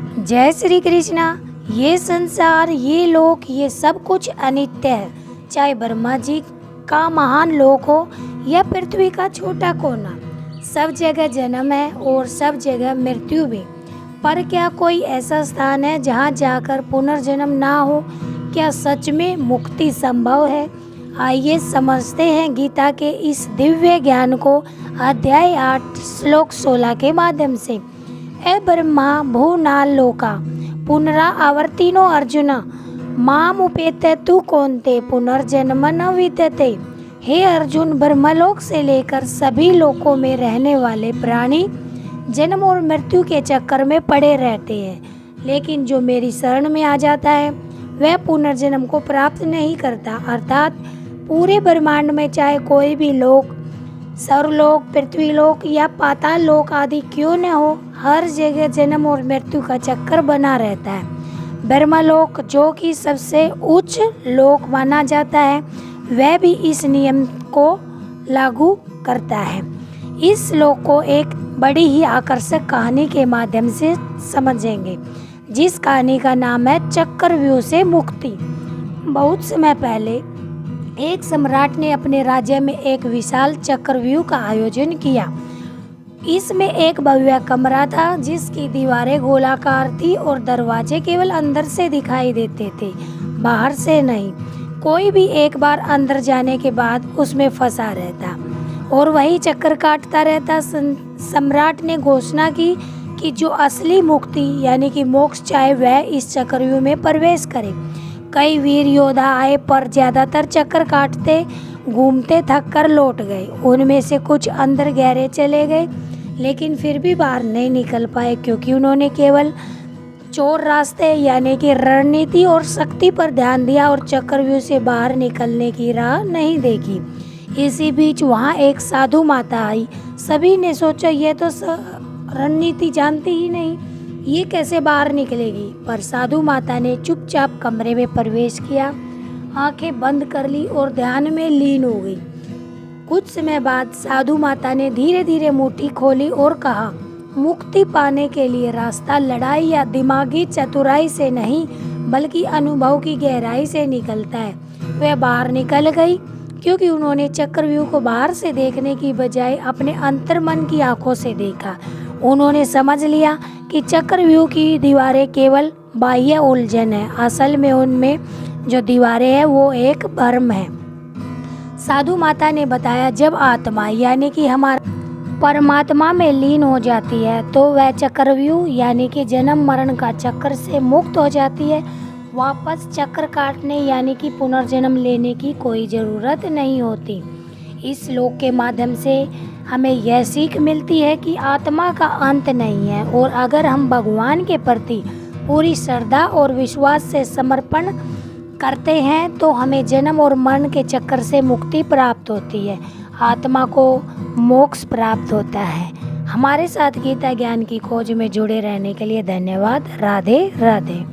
जय श्री कृष्णा। ये संसार, ये लोक, ये सब कुछ अनित्य है। चाहे ब्रह्मा जी का महान लोक हो या पृथ्वी का छोटा कोना, सब जगह जन्म है और सब जगह मृत्यु भी। पर क्या कोई ऐसा स्थान है जहाँ जाकर पुनर्जन्म ना हो? क्या सच में मुक्ति संभव है? आइए समझते हैं गीता के इस दिव्य ज्ञान को अध्याय 8 श्लोक 16 के माध्यम से। ए ब्रह्मा भूनाल लोका पुनरावर्तिनो अर्जुन माम उपेते तू कौन्ते पुनर्जन्म न विद्यते। हे अर्जुन, ब्रह्मलोक से लेकर सभी लोकों में रहने वाले प्राणी जन्म और मृत्यु के चक्कर में पड़े रहते हैं, लेकिन जो मेरी शरण में आ जाता है वह पुनर्जन्म को प्राप्त नहीं करता। अर्थात पूरे ब्रह्मांड में चाहे कोई भी लोक, सर्वलोक, पृथ्वीलोक या पाताल लोक आदि क्यों न हो, हर जगह जन्म और मृत्यु का चक्कर बना रहता है। ब्रह्मलोक, जो कि सबसे उच्च लोक माना जाता है, वह भी इस नियम को लागू करता है। इस लोक को एक बड़ी ही आकर्षक कहानी के माध्यम से समझेंगे, जिस कहानी का नाम है चक्रव्यूह से मुक्ति। बहुत समय पहले एक सम्राट ने अपने राज्य में एक विशाल चक्रव्यूह का आयोजन किया। इसमें एक भव्य कमरा था जिसकी दीवारें गोलाकार थी और दरवाजे केवल अंदर से दिखाई देते थे, बाहर से नहीं। कोई भी एक बार अंदर जाने के बाद उसमें फंसा रहता और वही चक्कर काटता रहता। सम्राट ने घोषणा की कि जो असली मुक्ति यानी कि मोक्ष चाहे वह इस चक्रव्यूह में प्रवेश करे। कई वीर योद्धा आए पर ज़्यादातर चक्कर काटते घूमते थक कर लौट गए। उनमें से कुछ अंदर गहरे चले गए, लेकिन फिर भी बाहर नहीं निकल पाए, क्योंकि उन्होंने केवल चोर रास्ते यानी कि रणनीति और शक्ति पर ध्यान दिया और चक्रव्यूह से बाहर निकलने की राह नहीं देखी। इसी बीच वहाँ एक साधु माता आई। सभी ने सोचा ये तो रणनीति जानती ही नहीं, ये कैसे बाहर निकलेगी। पर साधु माता ने चुपचाप कमरे में प्रवेश किया, आंखें बंद कर ली और ध्यान में लीन हो गई। कुछ समय बाद साधु माता ने धीरे धीरे मुट्ठी खोली और कहा, मुक्ति पाने के लिए रास्ता लड़ाई या दिमागी चतुराई से नहीं, बल्कि अनुभव की गहराई से निकलता है। वह बाहर निकल गई, क्योंकि उन्होंने चक्रव्यूह को बाहर से देखने की बजाय अपने अंतर्मन की आंखों से देखा। उन्होंने समझ लिया कि चक्रव्यूह की दीवारें केवल बाह्य उलझन है, असल में उनमें जो दीवारें हैं वो एक भ्रम है। साधु माता ने बताया, जब आत्मा यानी कि हमारा परमात्मा में लीन हो जाती है तो वह चक्रव्यूह यानी कि जन्म मरण का चक्कर से मुक्त हो जाती है। वापस चक्कर काटने यानी कि पुनर्जन्म लेने की कोई ज़रूरत नहीं होती। इस श्लोक के माध्यम से हमें यह सीख मिलती है कि आत्मा का अंत नहीं है, और अगर हम भगवान के प्रति पूरी श्रद्धा और विश्वास से समर्पण करते हैं तो हमें जन्म और मरण के चक्कर से मुक्ति प्राप्त होती है, आत्मा को मोक्ष प्राप्त होता है। हमारे साथ गीता ज्ञान की खोज में जुड़े रहने के लिए धन्यवाद। राधे राधे।